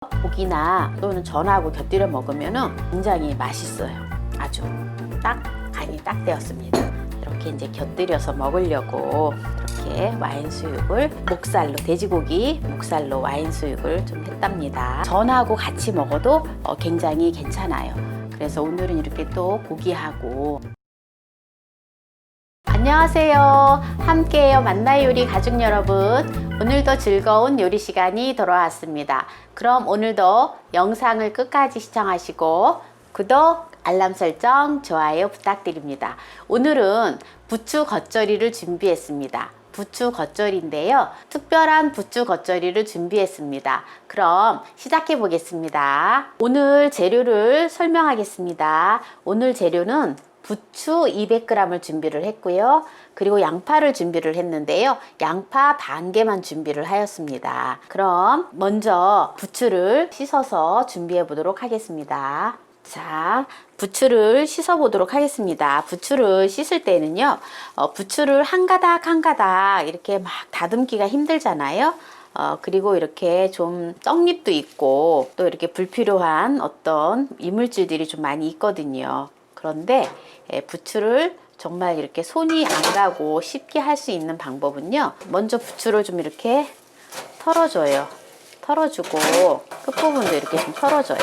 고기나 또는 전하고 곁들여 먹으면 굉장히 맛있어요. 아주 딱 간이 딱 되었습니다. 이렇게 이제 곁들여서 먹으려고 이렇게 와인 수육을 목살로, 돼지고기 목살로 와인 수육을 좀 했답니다. 전하고 같이 먹어도 굉장히 괜찮아요. 그래서 오늘은 이렇게 또 고기하고. 안녕하세요. 함께해요 만나 요리 가족 여러분. 오늘도 즐거운 요리 시간이 돌아왔습니다. 그럼 오늘도 영상을 끝까지 시청하시고 구독, 알람 설정, 좋아요 부탁드립니다. 오늘은 부추 겉절이를 준비했습니다. 부추 겉절이인데요. 특별한 부추 겉절이를 준비했습니다. 그럼 시작해 보겠습니다. 오늘 재료를 설명하겠습니다. 오늘 재료는 부추 200g을 준비를 했고요. 그리고 양파를 준비를 했는데요. 양파 반 개만 준비를 하였습니다. 그럼 먼저 부추를 씻어서 준비해 보도록 하겠습니다. 자, 부추를 씻어 보도록 하겠습니다. 부추를 씻을 때는요, 부추를 한 가닥 한 가닥 이렇게 막 다듬기가 힘들잖아요. 그리고 이렇게 좀 떡잎도 있고 또 이렇게 불필요한 어떤 이물질들이 좀 많이 있거든요. 그런데 부추를 정말 이렇게 손이 안 가고 쉽게 할 수 있는 방법은요, 먼저 부추를 좀 이렇게 털어줘요. 털어주고 끝부분도 이렇게 좀 털어줘요.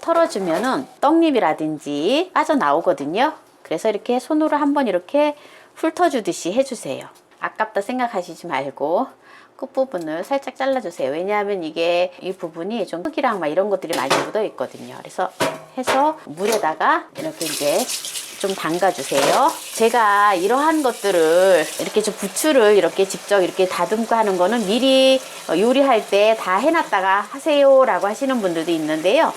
털어주면은 떡잎이라든지 빠져나오거든요. 그래서 이렇게 손으로 한번 이렇게 훑어주듯이 해주세요. 아깝다 생각하시지 말고 끝부분을 살짝 잘라주세요. 왜냐하면 이게 이 부분이 좀 흙이랑 막 이런 것들이 많이 묻어 있거든요. 그래서 해서 물에다가 이렇게 이제 좀 담가주세요. 제가 이러한 것들을 이렇게 좀 부추를 이렇게 직접 이렇게 다듬고 하는 거는 미리 요리할 때 다 해놨다가 하세요 라고 하시는 분들도 있는데요.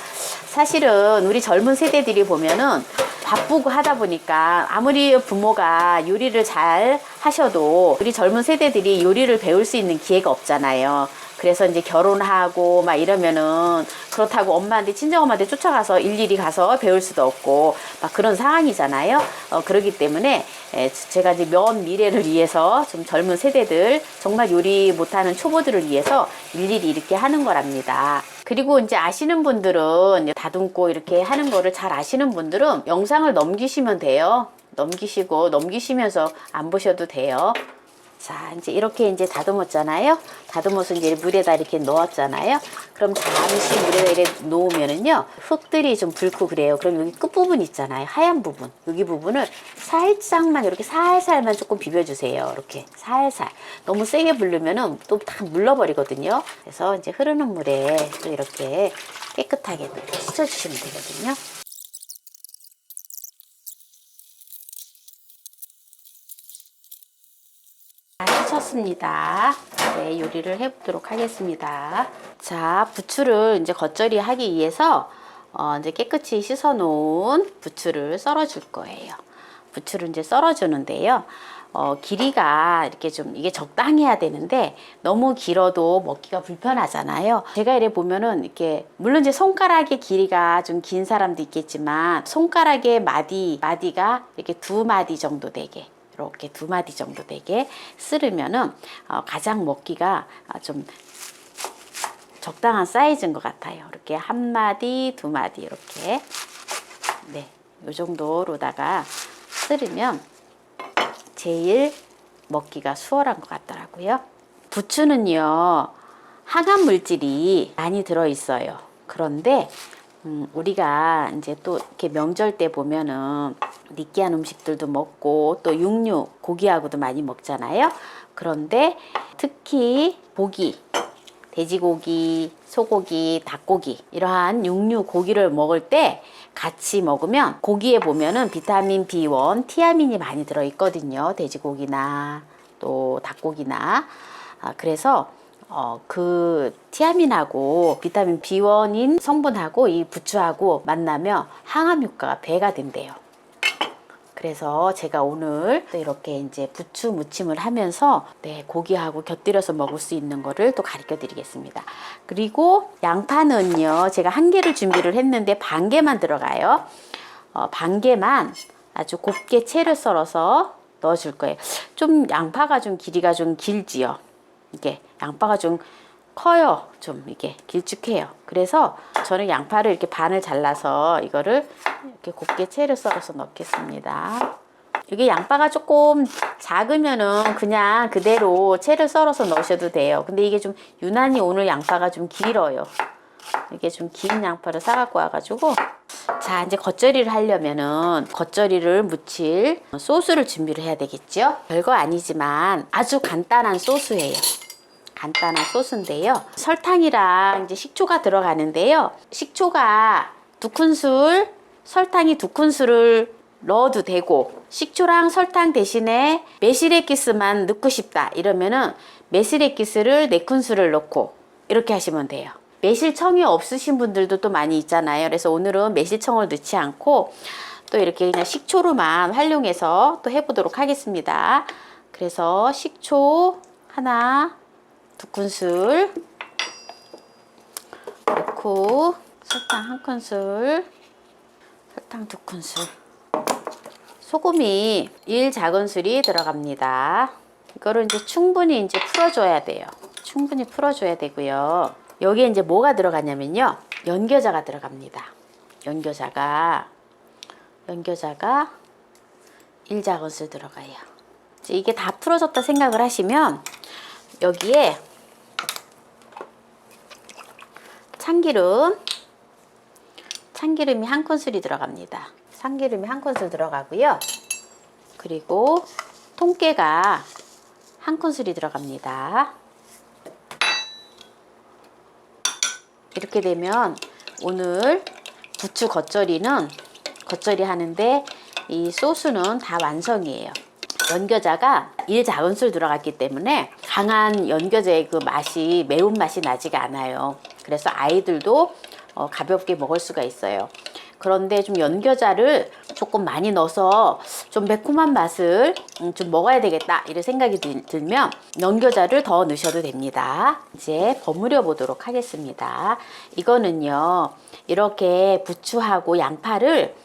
사실은 우리 젊은 세대들이 보면은 바쁘고 하다 보니까 아무리 부모가 요리를 잘 하셔도 우리 젊은 세대들이 요리를 배울 수 있는 기회가 없잖아요. 그래서 이제 결혼하고 막 이러면은 그렇다고 엄마한테, 친정엄마한테 쫓아가서 일일이 가서 배울 수도 없고 막 그런 상황이잖아요. 그렇기 때문에 제가 이제 먼 미래를 위해서 좀 젊은 세대들, 정말 요리 못하는 초보들을 위해서 일일이 이렇게 하는 거랍니다. 그리고 이제 아시는 분들은, 다듬고 이렇게 하는 거를 잘 아시는 분들은 영상을 넘기시면 돼요. 넘기시면서 안 보셔도 돼요. 자, 이제 이렇게 이제 다듬었잖아요. 다듬어서 이제 물에다 이렇게 넣었잖아요. 그럼 잠시 물에다 이렇게 놓으면은요, 흙들이 좀 불고 그래요. 그럼 여기 끝부분 있잖아요. 하얀 부분. 여기 부분을 살짝만 이렇게 살살만 조금 비벼주세요. 이렇게 살살. 너무 세게 부르면은 또 다 물러버리거든요. 그래서 이제 흐르는 물에 또 이렇게 깨끗하게 씻어주시면 되거든요. 씻었습니다. 네, 요리를 해보도록 하겠습니다. 자, 부추를 이제 겉절이 하기 위해서 이제 깨끗이 씻어 놓은 부추를 썰어 줄 거예요. 부추를 이제 썰어 주는데요. 길이가 이렇게 좀 이게 적당해야 되는데 너무 길어도 먹기가 불편하잖아요. 제가 이래 보면은 이렇게, 물론 이제 손가락의 길이가 좀 긴 사람도 있겠지만 손가락의 마디가 이렇게 2마디 정도 되게, 이렇게 2마디 정도 되게 썰으면은 가장 먹기가 좀 적당한 사이즈인 것 같아요. 이렇게 1마디, 2마디 이렇게, 네, 이 정도로다가 썰으면 제일 먹기가 수월한 것 같더라고요. 부추는요, 항암 물질이 많이 들어 있어요. 그런데 우리가 이제 또 이렇게 명절 때 보면은 느끼한 음식들도 먹고 또 육류, 고기하고도 많이 먹잖아요. 그런데 특히 고기, 돼지고기, 소고기, 닭고기, 이러한 육류 고기를 먹을 때 같이 먹으면, 고기에 보면은 비타민 B1, 티아민이 많이 들어 있거든요. 돼지고기나 또 닭고기나. 그래서 그 티아민하고 비타민 B1인 성분하고 이 부추하고 만나면 항암 효과가 배가 된대요. 그래서 제가 오늘 또 이렇게 이제 부추 무침을 하면서, 네, 고기하고 곁들여서 먹을 수 있는 거를 또 가르쳐 드리겠습니다. 그리고 양파는요, 제가 1개를 준비를 했는데 반 개만 들어가요. 반 개만 아주 곱게 채를 썰어서 넣어 줄 거예요. 좀 양파가 좀 길이가 좀 길지요. 이게 양파가 좀 커요. 좀 이게 길쭉해요. 그래서 저는 양파를 이렇게 반을 잘라서 이거를 이렇게 곱게 채를 썰어서 넣겠습니다. 이게 양파가 조금 작으면은 그냥 그대로 채를 썰어서 넣으셔도 돼요. 근데 이게 좀 유난히 오늘 양파가 좀 길어요. 이게 좀 긴 양파를 사갖고 와가지고, 자, 이제 겉절이를 하려면은 겉절이를 무칠 소스를 준비를 해야 되겠죠? 별거 아니지만 아주 간단한 소스예요. 간단한 소스인데요. 설탕이랑 이제 식초가 들어가는데요. 식초가 2큰술, 설탕이 2큰술을 넣어도 되고, 식초랑 설탕 대신에 매실액기스만 넣고 싶다 이러면은 매실액기스를 4큰술을 넣고 이렇게 하시면 돼요. 매실청이 없으신 분들도 또 많이 있잖아요. 그래서 오늘은 매실청을 넣지 않고 또 이렇게 그냥 식초로만 활용해서 또 해보도록 하겠습니다. 그래서 식초 하나, 2큰술 넣고, 설탕 1큰술, 설탕 2큰술, 소금이 1작은술이 들어갑니다. 이거를 이제 충분히 이제 풀어줘야 돼요. 충분히 풀어줘야 되고요. 여기에 이제 뭐가 들어가냐면요. 연겨자가 들어갑니다. 연겨자가 1작은술 들어가요. 이제 이게 다 풀어졌다 생각을 하시면 여기에 참기름이 1큰술이 들어갑니다. 참기름이 1큰술 들어가고요. 그리고 통깨가 1큰술이 들어갑니다. 이렇게 되면 오늘 부추 겉절이 하는데 이 소스는 다 완성이에요. 연겨자가 1작은술 들어갔기 때문에 강한 연겨자의 그 맛이, 매운맛이 나지가 않아요. 그래서 아이들도 가볍게 먹을 수가 있어요. 그런데 좀 연겨자를 조금 많이 넣어서 좀 매콤한 맛을 좀 먹어야 되겠다 이런 생각이 들면 연겨자를 더 넣으셔도 됩니다. 이제 버무려 보도록 하겠습니다. 이거는요, 이렇게 부추하고 양파를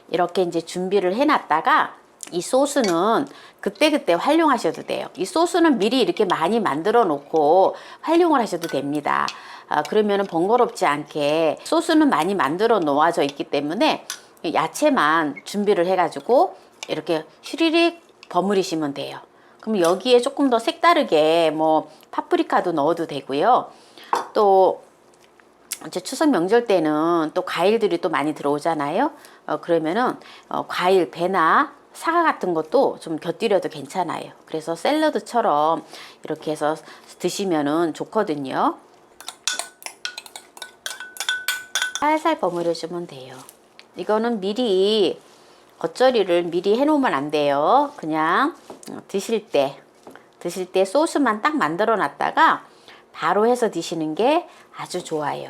이렇게 이제 준비를 해놨다가 이 소스는 그때그때 활용하셔도 돼요. 이 소스는 미리 이렇게 많이 만들어 놓고 활용을 하셔도 됩니다. 그러면은 번거롭지 않게, 소스는 많이 만들어 놓아져 있기 때문에 야채만 준비를 해가지고 이렇게 휘리릭 버무리시면 돼요. 그럼 여기에 조금 더 색다르게 뭐 파프리카도 넣어도 되고요. 또 이제 추석 명절 때는 또 과일들이 또 많이 들어오잖아요. 그러면은 과일, 배나 사과 같은 것도 좀 곁들여도 괜찮아요. 그래서 샐러드처럼 이렇게 해서 드시면은 좋거든요. 살살 버무려 주면 돼요. 이거는 미리, 겉절이를 미리 해 놓으면 안 돼요. 그냥 드실 때 소스만 딱 만들어 놨다가 바로 해서 드시는 게 아주 좋아요.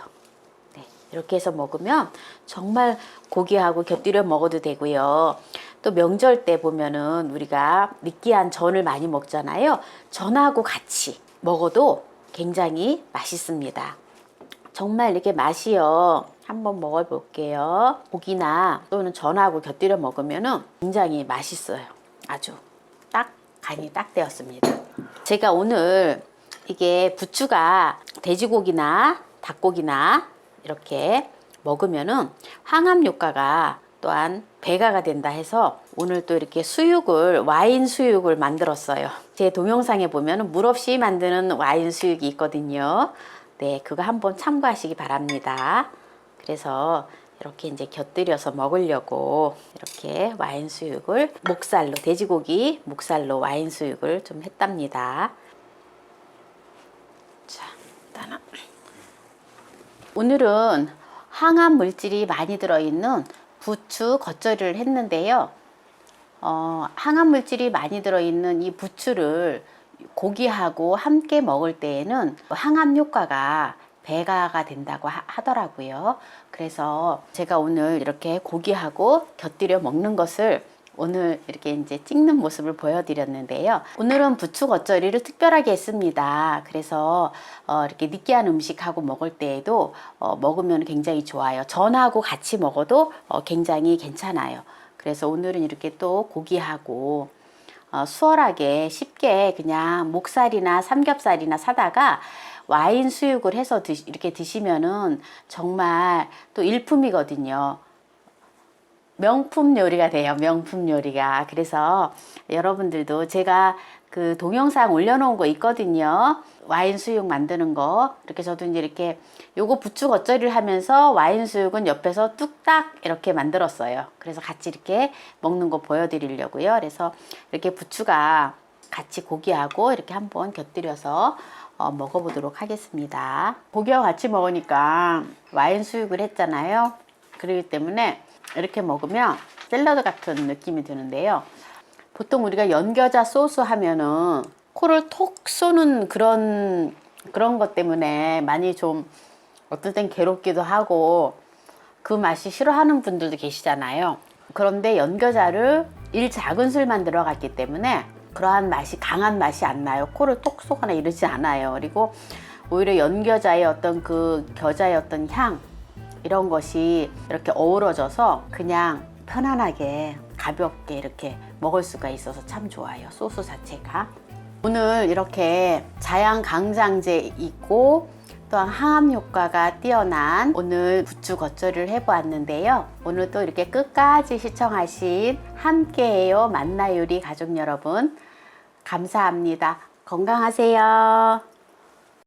네, 이렇게 해서 먹으면 정말 고기하고 곁들여 먹어도 되고요. 또 명절 때 보면은 우리가 느끼한 전을 많이 먹잖아요. 전하고 같이 먹어도 굉장히 맛있습니다. 정말 이렇게 맛이요. 한번 먹어볼게요. 고기나 또는 전하고 곁들여 먹으면은 굉장히 맛있어요. 아주 딱 간이 딱 되었습니다. 제가 오늘 이게 부추가 돼지고기나 닭고기나 이렇게 먹으면은 항암 효과가 또한 배가가 된다 해서 오늘 또 이렇게 와인 수육을 만들었어요. 제 동영상에 보면은 물 없이 만드는 와인 수육이 있거든요. 네, 그거 한번 참고하시기 바랍니다. 그래서 이렇게 이제 곁들여서 먹으려고 이렇게 와인 수육을 돼지고기 목살로 와인 수육을 좀 했답니다. 자, 일단은 오늘은 항암 물질이 많이 들어있는 부추 겉절이를 했는데요. 항암 물질이 많이 들어있는 이 부추를 고기하고 함께 먹을 때에는 항암 효과가 배가가 된다고 하더라고요. 그래서 제가 오늘 이렇게 고기하고 곁들여 먹는 것을 오늘 이렇게 이제 찍는 모습을 보여드렸는데요. 오늘은 부추 겉절이를 특별하게 했습니다. 그래서 이렇게 느끼한 음식하고 먹을 때에도 먹으면 굉장히 좋아요. 전하고 같이 먹어도 굉장히 괜찮아요. 그래서 오늘은 이렇게 또 고기하고 수월하게 쉽게 그냥 목살이나 삼겹살이나 사다가 와인 수육을 해서 이렇게 드시면은 정말 또 일품이거든요. 명품 요리가 돼요. 명품 요리가. 그래서 여러분들도 제가 그 동영상 올려놓은 거 있거든요. 와인 수육 만드는 거. 이렇게 저도 이제 이렇게 요거 부추 겉절이를 하면서 와인 수육은 옆에서 뚝딱 이렇게 만들었어요. 그래서 같이 이렇게 먹는 거 보여드리려고요. 그래서 이렇게 부추가 같이 고기하고 이렇게 한번 곁들여서 먹어보도록 하겠습니다. 고기와 같이 먹으니까 와인 수육을 했잖아요. 그렇기 때문에 이렇게 먹으면 샐러드 같은 느낌이 드는데요. 보통 우리가 연겨자 소스 하면은 코를 톡 쏘는 그런 것 때문에 많이 좀 어떨 땐 괴롭기도 하고 그 맛이 싫어하는 분들도 계시잖아요. 그런데 연겨자를 작은 술만 들어갔기 때문에 그러한 맛이 강한 맛이 안 나요. 코를 톡 쏘거나 이러지 않아요. 그리고 오히려 연겨자의 어떤 그 겨자의 어떤 향 이런 것이 이렇게 어우러져서 그냥 편안하게 가볍게 이렇게 먹을 수가 있어서 참 좋아요. 소스 자체가. 오늘 이렇게 자양강장제 있고 또한 항암 효과가 뛰어난 오늘 부추 겉절이를 해보았는데요. 오늘도 이렇게 끝까지 시청하신 함께해요 만나요리 가족 여러분 감사합니다. 건강하세요.